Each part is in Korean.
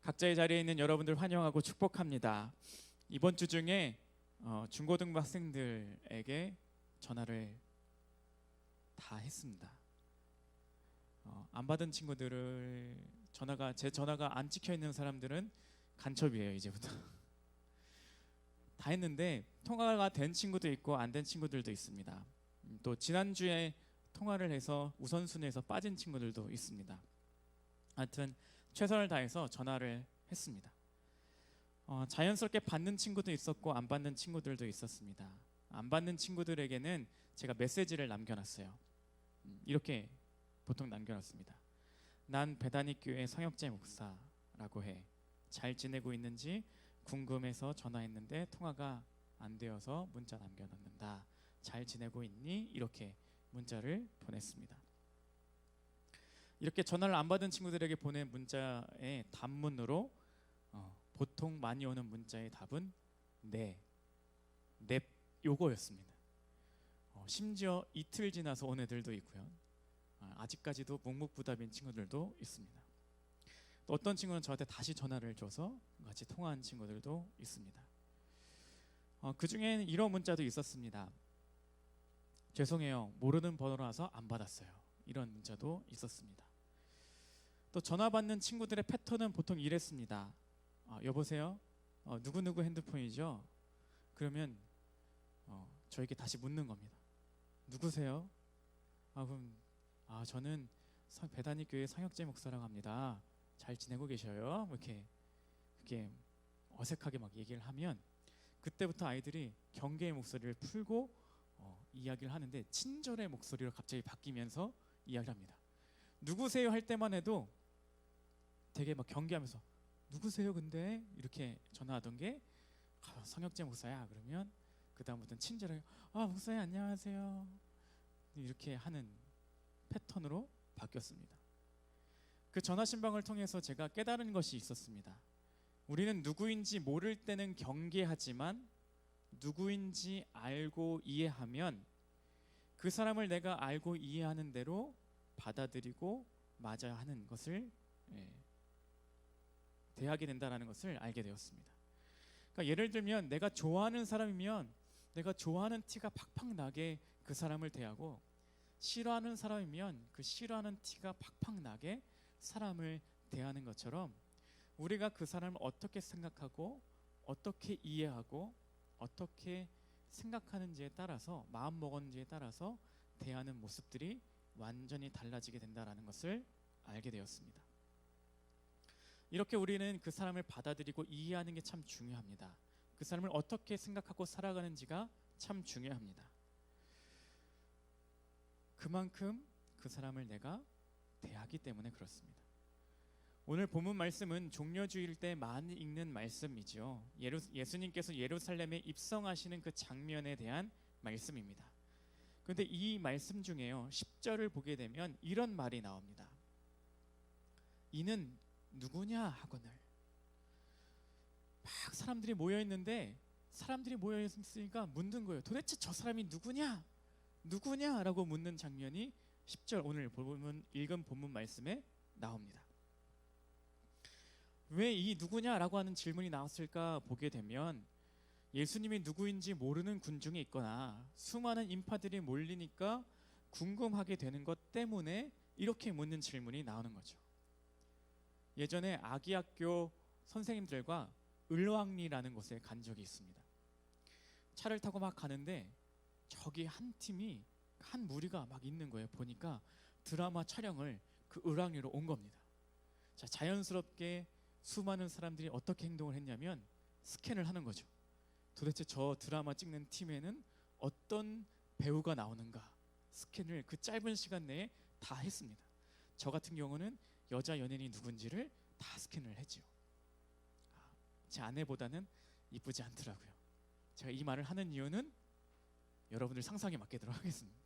각자의 자리에 있는 여러분들 환영하고 축복합니다. 이번 주 중에 중고등부 학생들에게 전화를 다 했습니다. 안 받은 친구들을 제 전화가 안 찍혀 있는 사람들은 간첩이에요. 이제부터 다 했는데 통화가 된 친구도 있고 안 된 친구들도 있습니다. 또 지난주에 통화를 해서 우선순위에서 빠진 친구들도 있습니다. 하여튼 최선을 다해서 전화를 했습니다. 자연스럽게 받는 친구도 있었고 안 받는 친구들도 있었습니다. 안 받는 친구들에게는 제가 메시지를 남겨놨어요. 이렇게 보통 남겨놨습니다. 난 베다닉교회 성혁재 목사라고 해. 잘 지내고 있는지 궁금해서 전화했는데 통화가 안 되어서 문자 남겨놓는다. 잘 지내고 있니? 이렇게 문자를 보냈습니다. 이렇게 전화를 안 받은 친구들에게 보낸 문자의 답문으로 보통 많이 오는 문자의 답은 네, 넵 요거였습니다. 심지어 이틀 지나서 온 애들도 있고요. 아직까지도 묵묵부답인 친구들도 있습니다. 또 어떤 친구는 저한테 다시 전화를 줘서 같이 통화한 친구들도 있습니다. 그 중에는 이런 문자도 있었습니다. 죄송해요, 모르는 번호라서 안 받았어요. 이런 문자도 있었습니다. 또 전화 받는 친구들의 패턴은 보통 이랬습니다. 여보세요? 누구누구 핸드폰이죠? 그러면 저에게 다시 묻는 겁니다. 누구세요? 그럼 저는 베다닉교회 성혁재 목사라고 합니다. 잘 지내고 계셔요? 이렇게 어색하게 막 얘기를 하면 그때부터 아이들이 경계의 목소리를 풀고 이야기를 하는데 친절의 목소리로 갑자기 바뀌면서 이야기를 합니다. 누구세요? 할 때만 해도 되게 막 경계하면서 누구세요? 근데 이렇게 전화하던 게 성혁재 목사야. 그러면 그 다음부터는 친절하게 목사님 안녕하세요. 이렇게 하는 패턴으로 바뀌었습니다. 그 전화 신방을 통해서 제가 깨달은 것이 있었습니다. 우리는 누구인지 모를 때는 경계하지만 누구인지 알고 이해하면 그 사람을 내가 알고 이해하는 대로 받아들이고 맞아야 하는 것을 대하게 된다는 것을 알게 되었습니다. 그러니까 예를 들면 내가 좋아하는 사람이면 내가 좋아하는 티가 팍팍 나게 그 사람을 대하고 싫어하는 사람이면 그 싫어하는 티가 팍팍 나게 사람을 대하는 것처럼 우리가 그 사람을 어떻게 생각하고 어떻게 이해하고 어떻게 생각하는지에 따라서 마음 먹었는지에 따라서 대하는 모습들이 완전히 달라지게 된다는 것을 알게 되었습니다. 이렇게 우리는 그 사람을 받아들이고 이해하는 게 참 중요합니다. 그 사람을 어떻게 생각하고 살아가는지가 참 중요합니다. 그만큼 그 사람을 내가 대하기 때문에 그렇습니다. 오늘 본문 말씀은 종려주일 때 많이 읽는 말씀이죠. 예수님께서 예루살렘에 입성하시는 그 장면에 대한 말씀입니다. 그런데 이 말씀 중에요 10절을 보게 되면 이런 말이 나옵니다. 이는 누구냐 하거늘. 막 사람들이 모여있는데 사람들이 모여있으니까 묻는 거예요. 도대체 저 사람이 누구냐? 누구냐라고 묻는 장면이 10절 오늘 읽은 본문 말씀에 나옵니다. 왜 이 누구냐라고 하는 질문이 나왔을까 보게 되면 예수님이 누구인지 모르는 군중이 있거나 수많은 인파들이 몰리니까 궁금하게 되는 것 때문에 이렇게 묻는 질문이 나오는 거죠. 예전에 아기학교 선생님들과 을왕리라는 곳에 간 적이 있습니다. 차를 타고 막 가는데 저기 한 팀이 한 무리가 막 있는 거예요. 보니까 드라마 촬영을 그 을왕리로 온 겁니다. 자, 자연스럽게 수많은 사람들이 어떻게 행동을 했냐면 스캔을 하는 거죠. 도대체 저 드라마 찍는 팀에는 어떤 배우가 나오는가 스캔을 그 짧은 시간 내에 다 했습니다. 저 같은 경우는 여자 연예인이 누군지를 다 스캔을 했죠. 제 아내보다는 이쁘지 않더라고요. 제가 이 말을 하는 이유는 여러분들 상상에 맡기도록 하겠습니다.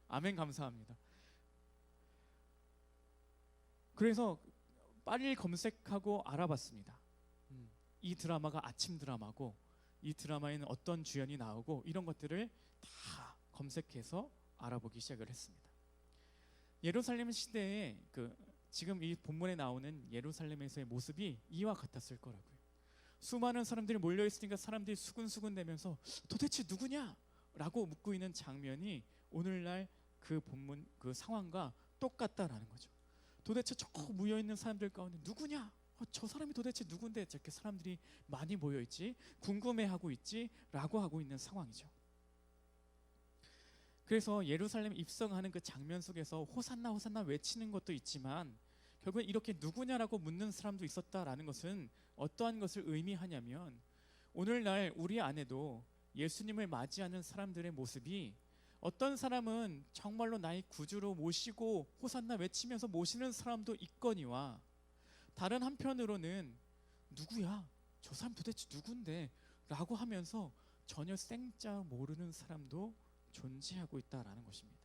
아멘 감사합니다. 그래서 빨리 검색하고 알아봤습니다. 이 드라마가 아침 드라마고 이 드라마에는 어떤 주연이 나오고 이런 것들을 다 검색해서 알아보기 시작을 했습니다. 예루살렘 시대에 그 지금 이 본문에 나오는 예루살렘에서의 모습이 이와 같았을 거라고요. 수많은 사람들이 몰려 있으니까 사람들이 수군수군 대면서 도대체 누구냐? 라고 묻고 있는 장면이 오늘날 그 본문 그 상황과 똑같다라는 거죠. 도대체 저 모여 있는 사람들 가운데 누구냐? 저 사람이 도대체 누군데 저렇게 사람들이 많이 모여 있지? 궁금해하고 있지라고 하고 있는 상황이죠. 그래서 예루살렘 입성하는 그 장면 속에서 호산나 호산나 외치는 것도 있지만 결국은 이렇게 누구냐라고 묻는 사람도 있었다라는 것은 어떠한 것을 의미하냐면 오늘날 우리 안에도 예수님을 맞이하는 사람들의 모습이 어떤 사람은 정말로 나의 구주로 모시고 호산나 외치면서 모시는 사람도 있거니와 다른 한편으로는 누구야? 저 사람 도대체 누군데? 라고 하면서 전혀 생짜 모르는 사람도 존재하고 있다라는 것입니다.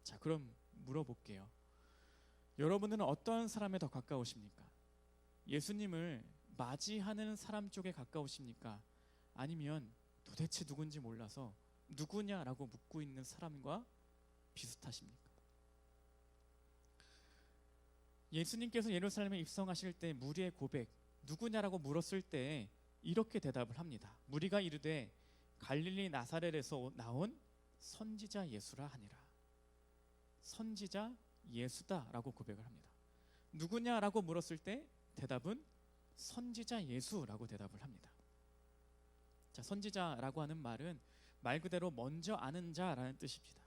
자, 그럼 물어볼게요. 여러분들은 어떤 사람에 더 가까우십니까? 예수님을 맞이하는 사람 쪽에 가까우십니까? 아니면 도대체 누군지 몰라서 누구냐라고 묻고 있는 사람과 비슷하십니까? 예수님께서 예루살렘에 입성하실 때 무리의 고백 누구냐라고 물었을 때 이렇게 대답을 합니다. 무리가 이르되 갈릴리 나사렛에서 나온 선지자 예수라 하니라. 선지자 예수다라고 고백을 합니다. 누구냐라고 물었을 때 대답은 선지자 예수라고 대답을 합니다. 자, 선지자라고 하는 말은 말 그대로 먼저 아는 자라는 뜻입니다.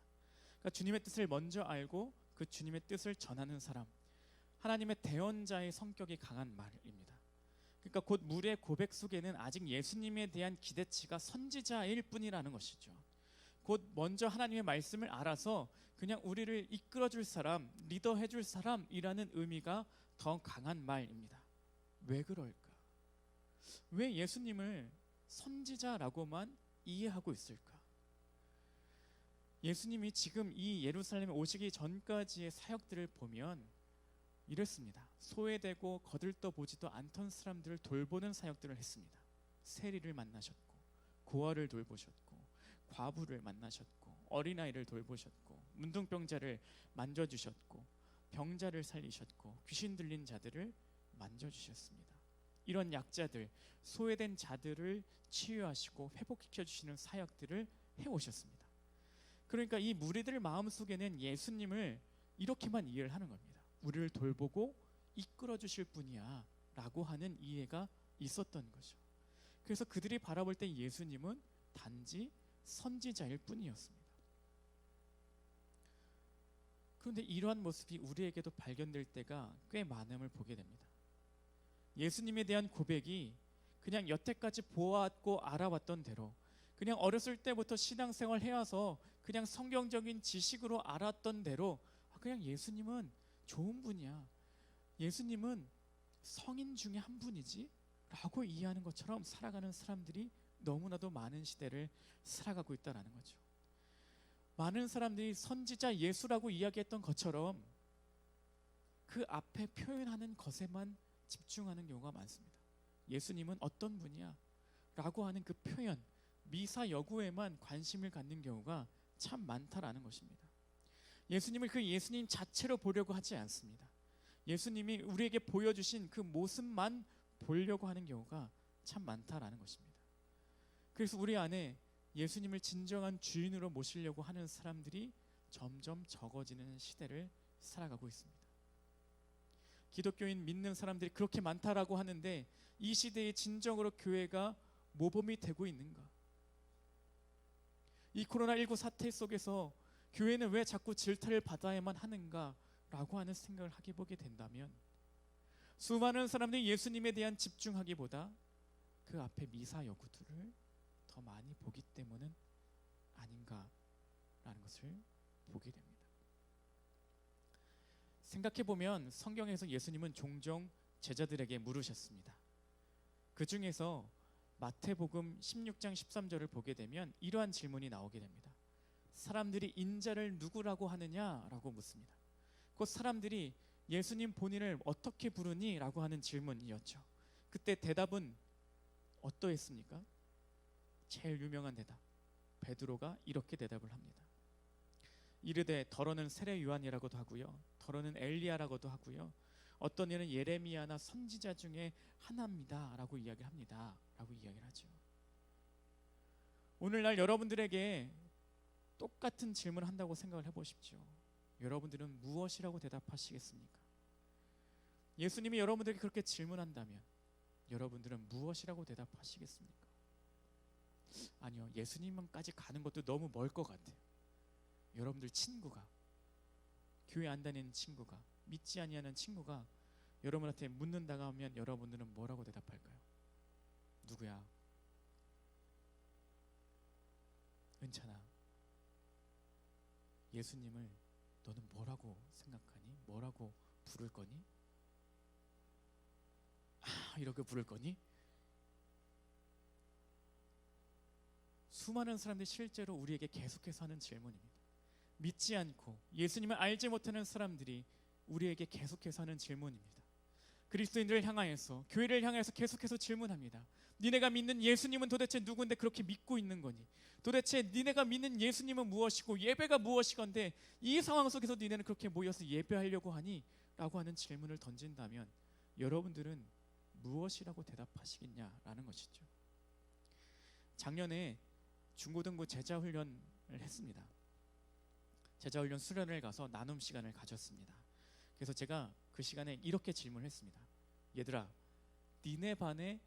그러니까 주님의 뜻을 먼저 알고 그 주님의 뜻을 전하는 사람, 하나님의 대언자의 성격이 강한 말입니다. 그러니까 곧 무리의 고백 속에는 아직 예수님에 대한 기대치가 선지자일 뿐이라는 것이죠. 곧 먼저 하나님의 말씀을 알아서 그냥 우리를 이끌어줄 사람, 리더해줄 사람이라는 의미가 더 강한 말입니다. 왜 그럴까? 왜 예수님을 선지자라고만 이해하고 있을까? 예수님이 지금 이 예루살렘에 오시기 전까지의 사역들을 보면 이랬습니다. 소외되고 거들떠보지도 않던 사람들을 돌보는 사역들을 했습니다. 세리를 만나셨고 고아를 돌보셨고 과부를 만나셨고 어린아이를 돌보셨고 문둥병자를 만져주셨고 병자를 살리셨고 귀신 들린 자들을 만져주셨습니다. 이런 약자들, 소외된 자들을 치유하시고 회복시켜주시는 사역들을 해오셨습니다. 그러니까 이 무리들 마음속에는 예수님을 이렇게만 이해를 하는 겁니다. 우리를 돌보고 이끌어 주실 분이야 라고 하는 이해가 있었던 거죠. 그래서 그들이 바라볼 때 예수님은 단지 선지자일 뿐이었습니다. 그런데 이러한 모습이 우리에게도 발견될 때가 꽤 많음을 보게 됩니다. 예수님에 대한 고백이 그냥 여태까지 보아왔고 알아왔던 대로 그냥 어렸을 때부터 신앙생활 해와서 그냥 성경적인 지식으로 알았던 대로 그냥 예수님은 좋은 분이야, 예수님은 성인 중에 한 분이지 라고 이해하는 것처럼 살아가는 사람들이 너무나도 많은 시대를 살아가고 있다는 거죠. 많은 사람들이 선지자 예수라고 이야기했던 것처럼 그 앞에 표현하는 것에만 집중하는 경우가 많습니다. 예수님은 어떤 분이야 라고 하는 그 표현, 미사 여구에만 관심을 갖는 경우가 참 많다라는 것입니다. 예수님을 그 예수님 자체로 보려고 하지 않습니다. 예수님이 우리에게 보여주신 그 모습만 보려고 하는 경우가 참 많다라는 것입니다. 그래서 우리 안에 예수님을 진정한 주인으로 모시려고 하는 사람들이 점점 적어지는 시대를 살아가고 있습니다. 기독교인 믿는 사람들이 그렇게 많다라고 하는데 이 시대에 진정으로 교회가 모범이 되고 있는가? 이 코로나19 사태 속에서 교회는 왜 자꾸 질타를 받아야만 하는가라고 하는 생각을 하게 보게 된다면 수많은 사람들이 예수님에 대한 집중하기보다 그 앞에 미사 여구들을 더 많이 보기 때문은 아닌가라는 것을 보게 됩니다. 생각해보면 성경에서 예수님은 종종 제자들에게 물으셨습니다. 그 중에서 마태복음 16장 13절을 보게 되면 이러한 질문이 나오게 됩니다. 사람들이 인자를 누구라고 하느냐라고 묻습니다. 그 사람들이 예수님 본인을 어떻게 부르니? 라고 하는 질문이었죠. 그때 대답은 어떠했습니까? 제일 유명한 대답, 베드로가 이렇게 대답을 합니다. 이르되 더러는 세례 요한이라고도 하고요, 더러는 엘리야라고도 하고요, 어떤 이는 예레미야나 선지자 중에 하나입니다라고 이야기를 합니다라고 이야기를 하죠. 오늘날 여러분들에게 똑같은 질문을 한다고 생각을 해보십시오. 여러분들은 무엇이라고 대답하시겠습니까? 예수님이 여러분들에게 그렇게 질문한다면 여러분들은 무엇이라고 대답하시겠습니까? 아니요, 예수님만까지 가는 것도 너무 멀 것 같아요. 여러분들 친구가, 교회 안 다니는 친구가, 믿지 아니하는 친구가 여러분한테 묻는다고 하면 여러분들은 뭐라고 대답할까요? 누구야? 은찬아, 예수님을 너는 뭐라고 생각하니? 뭐라고 부를 거니? 이렇게 부를 거니? 수많은 사람들이 실제로 우리에게 계속해서 하는 질문입니다. 믿지 않고 예수님을 알지 못하는 사람들이 우리에게 계속해서 하는 질문입니다. 그리스도인들을 향하여서, 교회를 향해서 계속해서 질문합니다. 니네가 믿는 예수님은 도대체 누구인데 그렇게 믿고 있는 거니? 도대체 니네가 믿는 예수님은 무엇이고 예배가 무엇이건데 이 상황 속에서 니네는 그렇게 모여서 예배하려고 하니? 라고 하는 질문을 던진다면 여러분들은 무엇이라고 대답하시겠냐라는 것이죠. 작년에 중고등부 제자훈련을 했습니다. 제자훈련 수련을 가서 나눔 시간을 가졌습니다. 그래서 제가 그 시간에 이렇게 질문을 했습니다. 얘들아, 니네 반에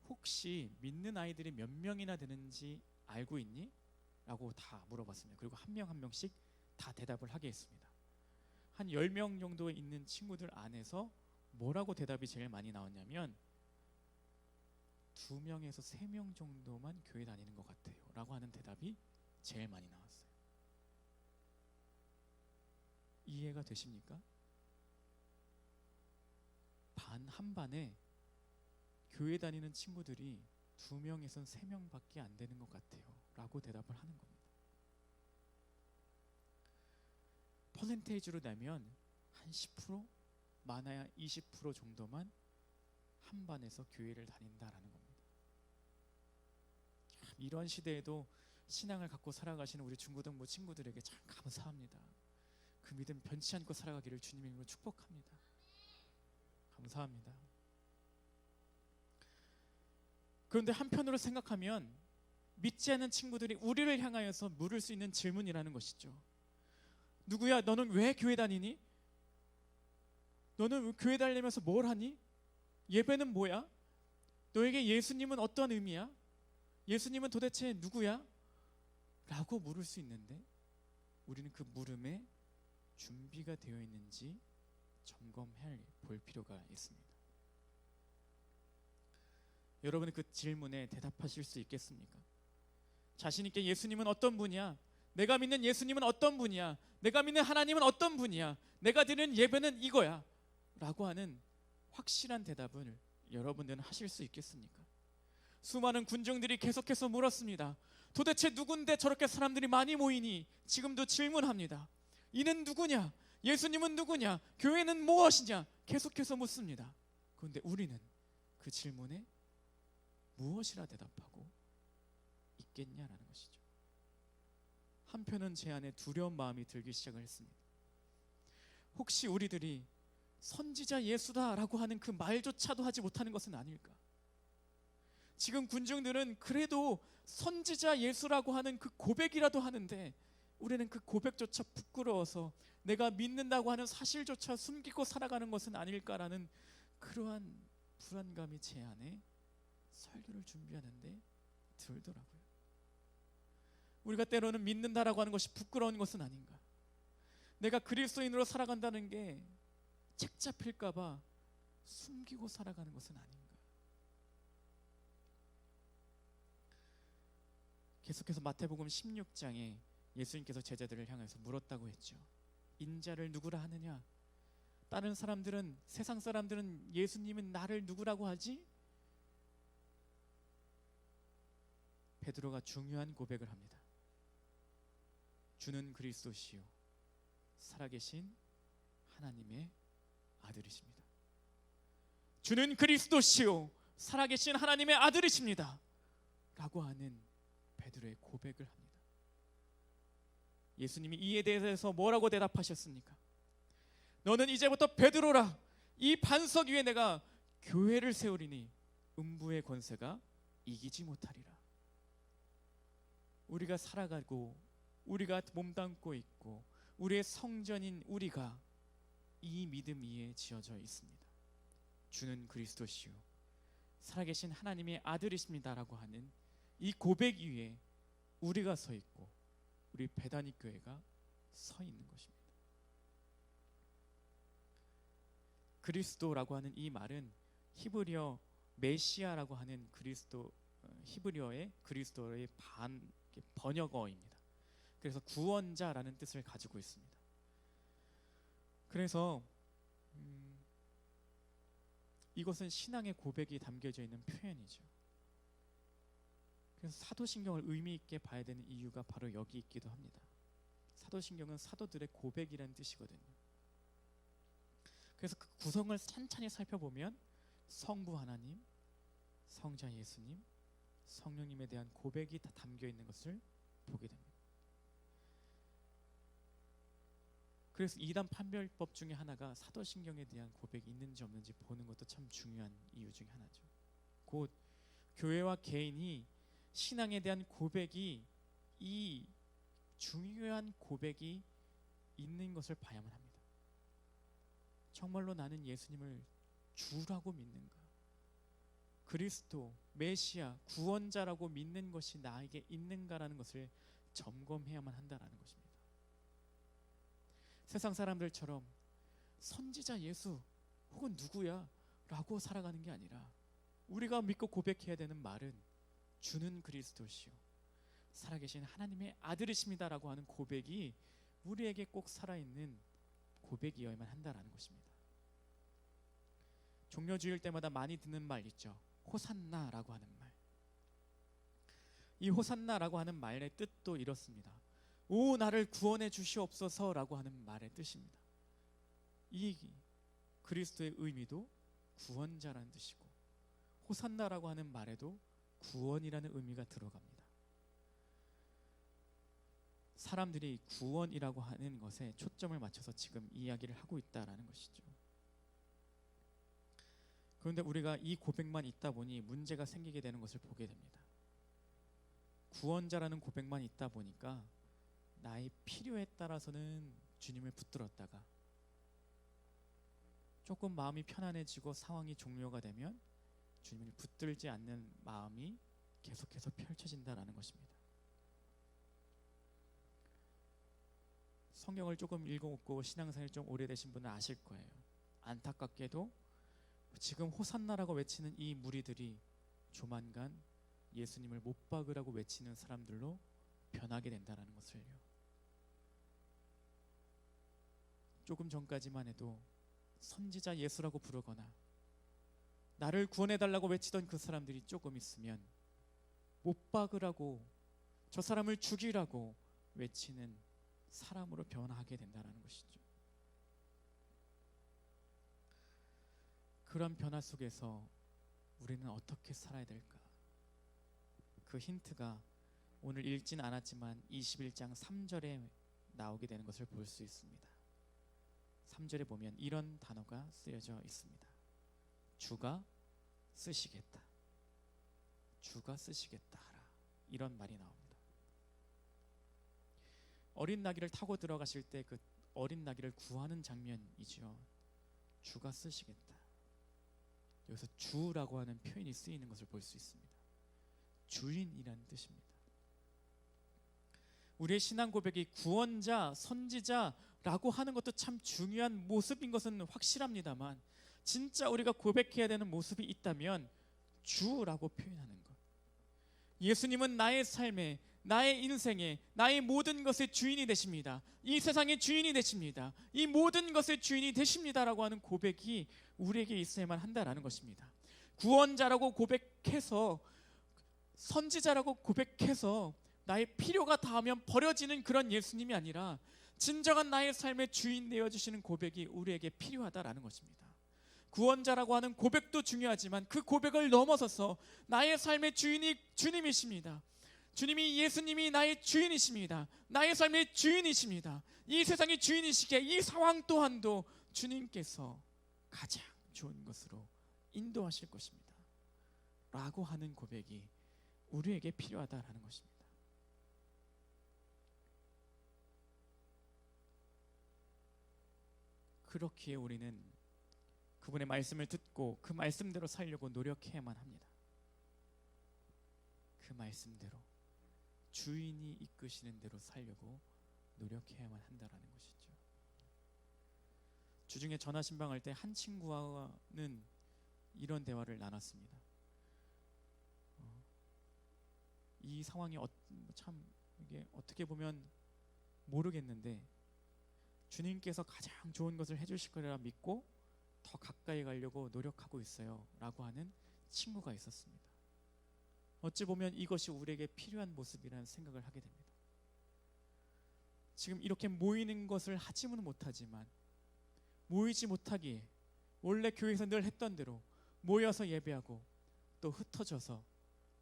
혹시 믿는 아이들이 몇 명이나 되는지 알고 있니? 라고 다 물어봤습니다. 그리고 한 명 한 명씩 다 대답을 하게 했습니다. 한 10명 정도 있는 친구들 안에서 뭐라고 대답이 제일 많이 나왔냐면 2명에서 3명 정도만 교회 다니는 것 같아요 라고 하는 대답이 제일 많이 나왔어요. 이해가 되십니까? 한 반에 교회 다니는 친구들이 2명에서 3명밖에 안 되는 것 같아요 라고 대답을 하는 겁니다. 퍼센테이지로 내면 한 10%? 많아야 20% 정도만 한 반에서 교회를 다닌다라는 겁니다. 이런 시대에도 신앙을 갖고 살아가시는 우리 중고등부 친구들에게 참 감사합니다. 그 믿음 변치 않고 살아가기를 주님의 이름으로 축복합니다. 감사합니다. 그런데 한편으로 생각하면 믿지 않는 친구들이 우리를 향하여서 물을 수 있는 질문이라는 것이죠. 누구야? 너는 왜 교회 다니니? 너는 교회 다니면서 뭘 하니? 예배는 뭐야? 너에게 예수님은 어떤 의미야? 예수님은 도대체 누구야? 라고 물을 수 있는데 우리는 그 물음에 준비가 되어 있는지 점검해 볼 필요가 있습니다. 여러분은 그 질문에 대답하실 수 있겠습니까? 자신 있게 예수님은 어떤 분이야? 내가 믿는 예수님은 어떤 분이야? 내가 믿는 하나님은 어떤 분이야? 내가 드리는 예배는 이거야 라고 하는 확실한 대답을 여러분들은 하실 수 있겠습니까? 수많은 군중들이 계속해서 물었습니다. 도대체 누군데 저렇게 사람들이 많이 모이니? 지금도 질문합니다. 이는 누구냐? 예수님은 누구냐? 교회는 무엇이냐? 계속해서 묻습니다. 그런데 우리는 그 질문에 무엇이라 대답하고 있겠냐라는 것이죠. 한편은 제 안에 두려운 마음이 들기 시작을 했습니다. 혹시 우리들이 선지자 예수다라고 하는 그 말조차도 하지 못하는 것은 아닐까? 지금 군중들은 그래도 선지자 예수라고 하는 그 고백이라도 하는데 우리는 그 고백조차 부끄러워서 내가 믿는다고 하는 사실조차 숨기고 살아가는 것은 아닐까라는 그러한 불안감이 제 안에 설교를 준비하는데 들더라고요. 우리가 때로는 믿는다라고 하는 것이 부끄러운 것은 아닌가? 내가 그리스도인으로 살아간다는 게 책 잡힐까 봐 숨기고 살아가는 것은 아닌가? 계속해서 마태복음 16장에 예수님께서 제자들을 향해서 물었다고 했죠. 인자를 누구라 하느냐? 다른 사람들은, 세상 사람들은 예수님은 나를 누구라고 하지? 베드로가 중요한 고백을 합니다. 주는 그리스도시요 살아계신 하나님의 아들이십니다. 주는 그리스도시요 살아계신 하나님의 아들이십니다 라고 하는 베드로의 고백을 합니다. 예수님이 이에 대해서 뭐라고 대답하셨습니까? 너는 이제부터 베드로라. 이 반석 위에 내가 교회를 세우리니 음부의 권세가 이기지 못하리라. 우리가 살아가고 우리가 몸담고 있고 우리의 성전인 우리가 이 믿음 위에 지어져 있습니다. 주는 그리스도시요 살아계신 하나님의 아들이십니다라고 하는 이 고백 위에 우리가 서 있고 우리 베다니 교회가 서 있는 것입니다. 그리스도라고 하는 이 말은 히브리어 메시아라고 하는 히브리어의 그리스도의 번역어입니다. 그래서 구원자라는 뜻을 가지고 있습니다. 그래서 이것은 신앙의 고백이 담겨져 있는 표현이죠. 그래서 사도신경을 의미 있게 봐야 되는 이유가 바로 여기 있기도 합니다. 사도신경은 사도들의 고백이라는 뜻이거든요. 그래서 그 구성을 찬찬히 살펴보면 성부 하나님, 성자 예수님, 성령님에 대한 고백이 다 담겨 있는 것을 보게 됩니다. 그래서 이단 판별법 중에 하나가 사도신경에 대한 고백이 있는지 없는지 보는 것도 참 중요한 이유 중에 하나죠. 곧 교회와 개인이 신앙에 대한 고백이 이 중요한 고백이 있는 것을 봐야만 합니다. 정말로 나는 예수님을 주라고 믿는가? 그리스도, 메시아, 구원자라고 믿는 것이 나에게 있는가라는 것을 점검해야만 한다라는 것입니다. 세상 사람들처럼 선지자 예수 혹은 누구야 라고 살아가는 게 아니라 우리가 믿고 고백해야 되는 말은 주는 그리스도시요 살아계신 하나님의 아들이십니다 라고 하는 고백이 우리에게 꼭 살아있는 고백이어야만 한다라는 것입니다. 종려주일 때마다 많이 듣는 말 있죠. 호산나라고 하는 말. 이 호산나라고 하는 말의 뜻도 이렇습니다. 오 나를 구원해 주시옵소서라고 하는 말의 뜻입니다. 이 그리스도의 의미도 구원자라는 뜻이고 호산나라고 하는 말에도 구원이라는 의미가 들어갑니다. 사람들이 구원이라고 하는 것에 초점을 맞춰서 지금 이야기를 하고 있다라는 것이죠. 그런데 우리가 이 고백만 있다 보니 문제가 생기게 되는 것을 보게 됩니다. 구원자라는 고백만 있다 보니까 나의 필요에 따라서는 주님을 붙들었다가 조금 마음이 편안해지고 상황이 종료가 되면 주님을 붙들지 않는 마음이 계속해서 펼쳐진다라는 것입니다. 성경을 조금 읽어먹고 신앙생활이 좀 오래되신 분은 아실 거예요. 안타깝게도 지금 호산나라고 외치는 이 무리들이 조만간 예수님을 못 박으라고 외치는 사람들로 변하게 된다는 것을요. 조금 전까지만 해도 선지자 예수라고 부르거나 나를 구원해달라고 외치던 그 사람들이 조금 있으면 못 박으라고 저 사람을 죽이라고 외치는 사람으로 변화하게 된다는 것이죠. 그런 변화 속에서 우리는 어떻게 살아야 될까? 그 힌트가 오늘 읽진 않았지만 21장 3절에 나오게 되는 것을 볼 수 있습니다. 3절에 보면 이런 단어가 쓰여져 있습니다. 주가 쓰시겠다. 주가 쓰시겠다 하라. 이런 말이 나옵니다. 어린 나귀를 타고 들어가실 때 그 어린 나귀를 구하는 장면이죠. 주가 쓰시겠다. 여기서 주라고 하는 표현이 쓰이는 것을 볼 수 있습니다. 주인이라는 뜻입니다. 우리의 신앙 고백이 구원자, 선지자라고 하는 것도 참 중요한 모습인 것은 확실합니다만 진짜 우리가 고백해야 되는 모습이 있다면 주라고 표현하는 것. 예수님은 나의 삶에, 나의 인생에, 나의 모든 것의 주인이 되십니다. 이 세상의 주인이 되십니다. 이 모든 것의 주인이 되십니다라고 하는 고백이 우리에게 있어야만 한다라는 것입니다. 구원자라고 고백해서, 선지자라고 고백해서 나의 필요가 닿으면 버려지는 그런 예수님이 아니라 진정한 나의 삶의 주인 되어주시는 고백이 우리에게 필요하다라는 것입니다. 구원자라고 하는 고백도 중요하지만 그 고백을 넘어서서 나의 삶의 주인이 주님이십니다. 주님이, 예수님이 나의 주인이십니다. 나의 삶의 주인이십니다. 이 세상의 주인이시기에 이 상황 또한도 주님께서 가장 좋은 것으로 인도하실 것입니다 라고 하는 고백이 우리에게 필요하다라는 것입니다. 그렇기에 우리는 그분의 말씀을 듣고 그 말씀대로 살려고 노력해야만 합니다. 그 말씀대로 주인이 이끄시는 대로 살려고 노력해야만 한다라는 것이죠. 주중에 전화 신방할 때 한 친구와는 이런 대화를 나눴습니다. 이 상황이 참 이게 어떻게 보면 모르겠는데 주님께서 가장 좋은 것을 해주실 거라 믿고 더 가까이 가려고 노력하고 있어요 라고 하는 친구가 있었습니다. 어찌 보면 이것이 우리에게 필요한 모습이라는 생각을 하게 됩니다. 지금 이렇게 모이는 것을 하지는 못하지만 모이지 못하기에 원래 교회에서 늘 했던 대로 모여서 예배하고 또 흩어져서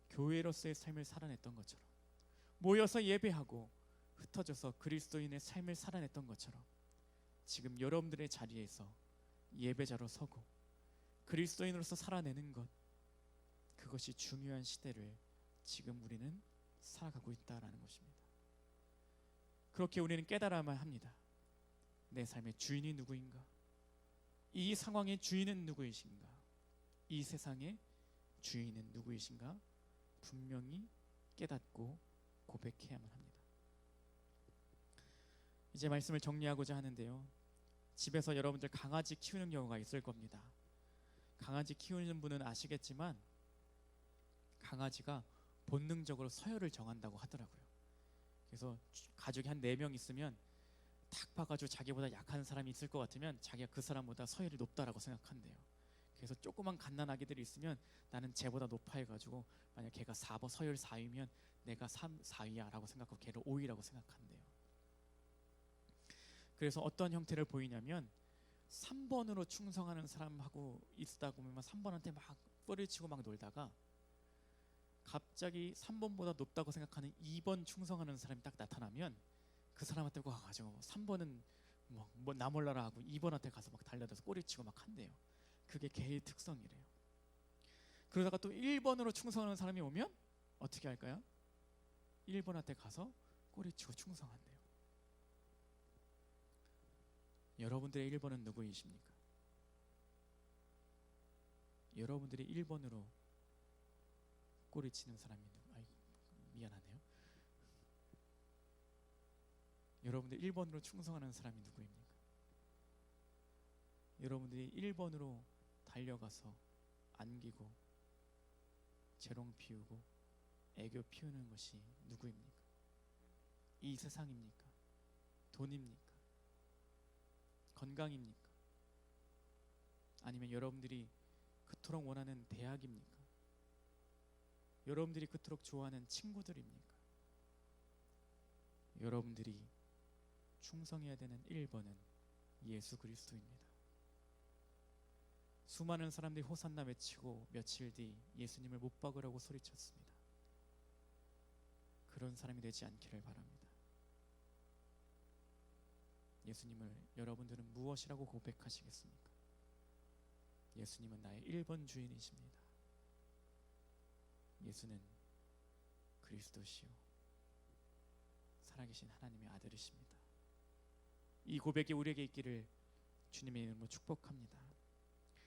교회로서의 삶을 살아냈던 것처럼, 모여서 예배하고 흩어져서 그리스도인의 삶을 살아냈던 것처럼 지금 여러분들의 자리에서 예배자로 서고 그리스도인으로서 살아내는 것, 그것이 중요한 시대를 지금 우리는 살아가고 있다라는 것입니다. 그렇게 우리는 깨달아야만 합니다. 내 삶의 주인이 누구인가? 이 상황의 주인은 누구이신가? 이 세상의 주인은 누구이신가? 분명히 깨닫고 고백해야만 합니다. 이제 말씀을 정리하고자 하는데요, 집에서 여러분들 강아지 키우는 경우가 있을 겁니다. 강아지 키우는 분은 아시겠지만 강아지가 본능적으로 서열을 정한다고 하더라고요. 그래서 가족이 한 4명 있으면 딱 봐가지고 자기보다 약한 사람이 있을 것 같으면 자기가 그 사람보다 서열이 높다라고 생각한대요. 그래서 조그만 갓난아기들이 있으면 나는 쟤보다 높아 해가지고 만약 걔가 서열 4위면 내가 4위야 라고 생각하고 걔를 5위라고 생각한대요. 그래서 어떤 형태를 보이냐면 3번으로 충성하는 사람하고 있다 보면 3번한테 막 뿌리치고 막 놀다가 갑자기 3번보다 높다고 생각하는 2번 충성하는 사람이 딱 나타나면 그 사람한테 가가지고 3번은 뭐 나 몰라라 하고 2번한테 가서 막 달려들어서 꼬리치고 막 한대요. 그게 개의 특성이래요. 그러다가 또 1번으로 충성하는 사람이 오면 어떻게 할까요? 1번한테 가서 꼬리치고 충성한대요. 여러분들의 1번은 누구이십니까? 여러분들이 1번으로 꼬리치는 사람이 미안하네요. 여러분들 1번으로 충성하는 사람이 누구입니까? 여러분들이 1번으로 달려가서 안기고 재롱 피우고 애교 피우는 것이 누구입니까? 이 세상입니까? 돈입니까? 건강입니까? 아니면 여러분들이 그토록 원하는 대학입니까? 여러분들이 그토록 좋아하는 친구들입니까? 여러분들이 충성해야 되는 1번은 예수 그리스도입니다. 수많은 사람들이 호산나 외치고 며칠 뒤 예수님을 못 박으라고 소리쳤습니다. 그런 사람이 되지 않기를 바랍니다. 예수님을 여러분들은 무엇이라고 고백하시겠습니까? 예수님은 나의 1번 주인이십니다. 예수는 그리스도시요 살아계신 하나님의 아들이십니다. 이 고백이 우리에게 있기를 주님의 이름으로 축복합니다.